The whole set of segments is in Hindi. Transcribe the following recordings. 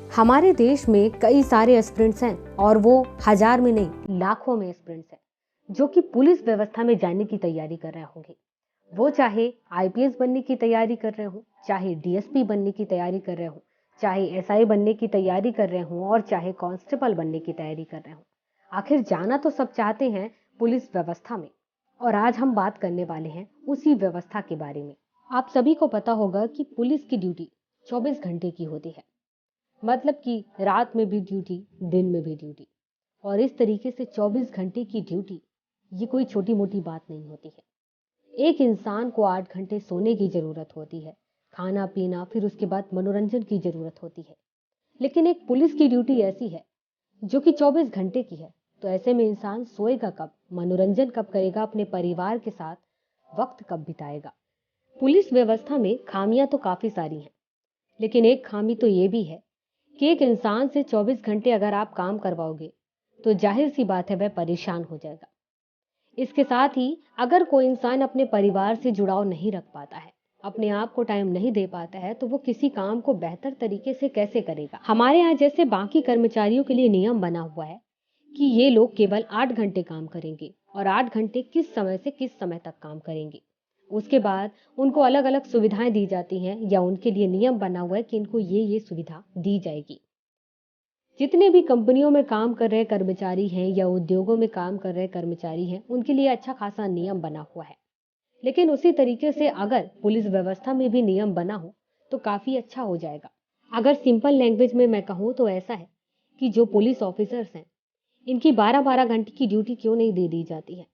हमारे देश में कई सारे एस्पिरेंट्स हैं और वो हजार में नहीं लाखों में एस्पिरेंट्स हैं जो कि पुलिस व्यवस्था में जाने की तैयारी कर रहे होंगे। वो चाहे आईपीएस बनने की तैयारी कर रहे हो, चाहे डीएसपी बनने की तैयारी कर रहे हो, चाहे एसआई बनने की तैयारी कर रहे हो और चाहे कांस्टेबल बनने की तैयारी कर रहे हो। आखिर जाना तो सब चाहते हैं पुलिस व्यवस्था में। और आज हम बात करने वाले हैं उसी व्यवस्था के बारे में। आप सभी को पता होगा कि पुलिस की ड्यूटी 24 घंटे की होती है, मतलब कि रात में भी ड्यूटी, दिन में भी ड्यूटी। और इस तरीके से 24 घंटे की ड्यूटी ये कोई छोटी मोटी बात नहीं होती है। एक इंसान को 8 घंटे सोने की जरूरत होती है, खाना पीना, फिर उसके बाद मनोरंजन की जरूरत होती है। लेकिन एक पुलिस की ड्यूटी ऐसी है जो कि 24 घंटे की है। तो ऐसे में इंसान सोएगा कब, मनोरंजन कब करेगा, अपने परिवार के साथ वक्त कब बिताएगा। पुलिस व्यवस्था में खामियां तो काफी सारी हैं, लेकिन एक खामी तो ये भी है कि एक इंसान से 24 घंटे अगर आप काम करवाओगे तो जाहिर सी बात है वह परेशान हो जाएगा। इसके साथ ही अगर कोई इंसान अपने परिवार से जुड़ाव नहीं रख पाता है, अपने आप को टाइम नहीं दे पाता है, तो वो किसी काम को बेहतर तरीके से कैसे करेगा। हमारे यहाँ जैसे बाकी कर्मचारियों के लिए नियम बना हुआ है कि ये लोग केवल 8 घंटे काम करेंगे और 8 घंटे किस समय से किस समय तक काम करेंगे। उसके बाद उनको अलग अलग सुविधाएं दी जाती हैं या उनके लिए नियम बना हुआ है कि इनको ये सुविधा दी जाएगी। जितने भी कंपनियों में काम कर रहे कर्मचारी हैं या उद्योगों में काम कर रहे कर्मचारी हैं, उनके लिए अच्छा खासा नियम बना हुआ है। लेकिन उसी तरीके से अगर पुलिस व्यवस्था में भी नियम बना हो तो काफी अच्छा हो जाएगा। अगर सिंपल लैंग्वेज में मैं कहूँ तो ऐसा है कि जो पुलिस ऑफिसर्स हैं, इनकी 12-12 घंटे की ड्यूटी क्यों नहीं दे दी जाती है,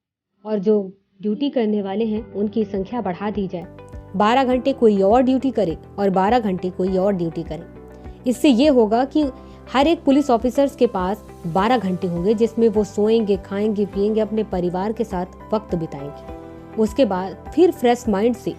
और जो ड्यूटी करने वाले हैं उनकी संख्या बढ़ा दी जाए। 12 घंटे कोई और ड्यूटी करे और 12 घंटे कोई और ड्यूटी करे। इससे ये होगा कि हर एक पुलिस ऑफिसर्स के पास 12 घंटे होंगे जिसमें वो सोएंगे, खाएंगे, पिएंगे, अपने परिवार के साथ वक्त बिताएंगे। उसके बाद फिर फ्रेश माइंड से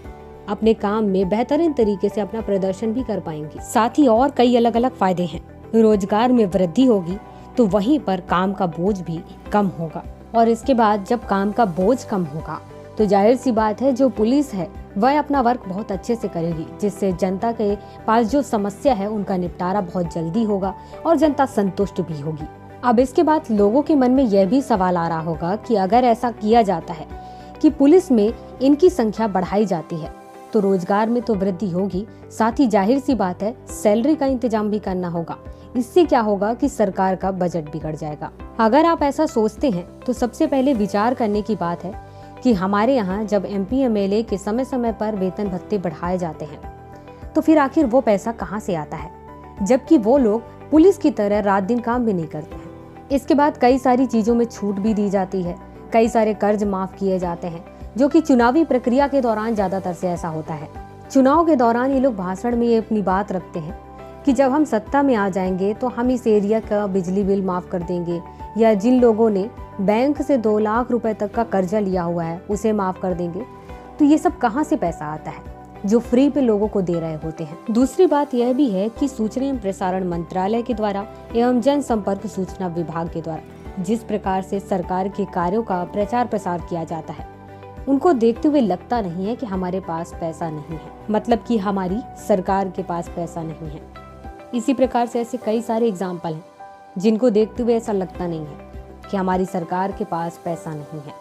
अपने काम में बेहतरीन तरीके से अपना प्रदर्शन भी कर पाएंगे। साथ ही और कई अलग अलग फायदे हैं। रोजगार में वृद्धि होगी तो वहीं पर काम का बोझ भी कम होगा। और इसके बाद जब काम का बोझ कम होगा तो जाहिर सी बात है जो पुलिस है वह अपना वर्क बहुत अच्छे से करेगी, जिससे जनता के पास जो समस्या है उनका निपटारा बहुत जल्दी होगा और जनता संतुष्ट भी होगी। अब इसके बाद लोगों के मन में यह भी सवाल आ रहा होगा कि अगर ऐसा किया जाता है कि पुलिस में इनकी संख्या बढ़ाई जाती है तो रोजगार में तो वृद्धि होगी, साथ ही जाहिर सी बात है सैलरी का इंतजाम भी करना होगा। इससे क्या होगा कि सरकार का बजट बिगड़ जाएगा। अगर आप ऐसा सोचते हैं तो सबसे पहले विचार करने की बात है कि हमारे यहाँ जब एमपी एमएलए के समय समय पर वेतन भत्ते बढ़ाए जाते हैं तो फिर आखिर वो पैसा कहाँ से आता है, जबकि वो लोग पुलिस की तरह रात दिन काम भी नहीं करते हैं। इसके बाद कई सारी चीजों में छूट भी दी जाती है, कई सारे कर्ज माफ किए जाते हैं, जो कि चुनावी प्रक्रिया के दौरान ज्यादातर से ऐसा होता है। चुनाव के दौरान ये लोग भाषण में ये अपनी बात रखते हैं कि जब हम सत्ता में आ जाएंगे तो हम इस एरिया का बिजली बिल माफ कर देंगे, या जिन लोगों ने बैंक से 2 लाख रुपए तक का कर्जा लिया हुआ है उसे माफ कर देंगे। तो ये सब कहाँ से पैसा आता है जो फ्री पे लोगों को दे रहे होते हैं। दूसरी बात यह भी है कि सूचना एवं प्रसारण मंत्रालय के द्वारा एवं जनसंपर्क सूचना विभाग के द्वारा जिस प्रकार से सरकार के कार्यों का प्रचार प्रसार किया जाता है, उनको देखते हुए लगता नहीं है कि हमारे पास पैसा नहीं है, मतलब कि हमारी सरकार के पास पैसा नहीं है। इसी प्रकार से ऐसे कई सारे एग्जाम्पल हैं जिनको देखते हुए ऐसा लगता नहीं है कि हमारी सरकार के पास पैसा नहीं है।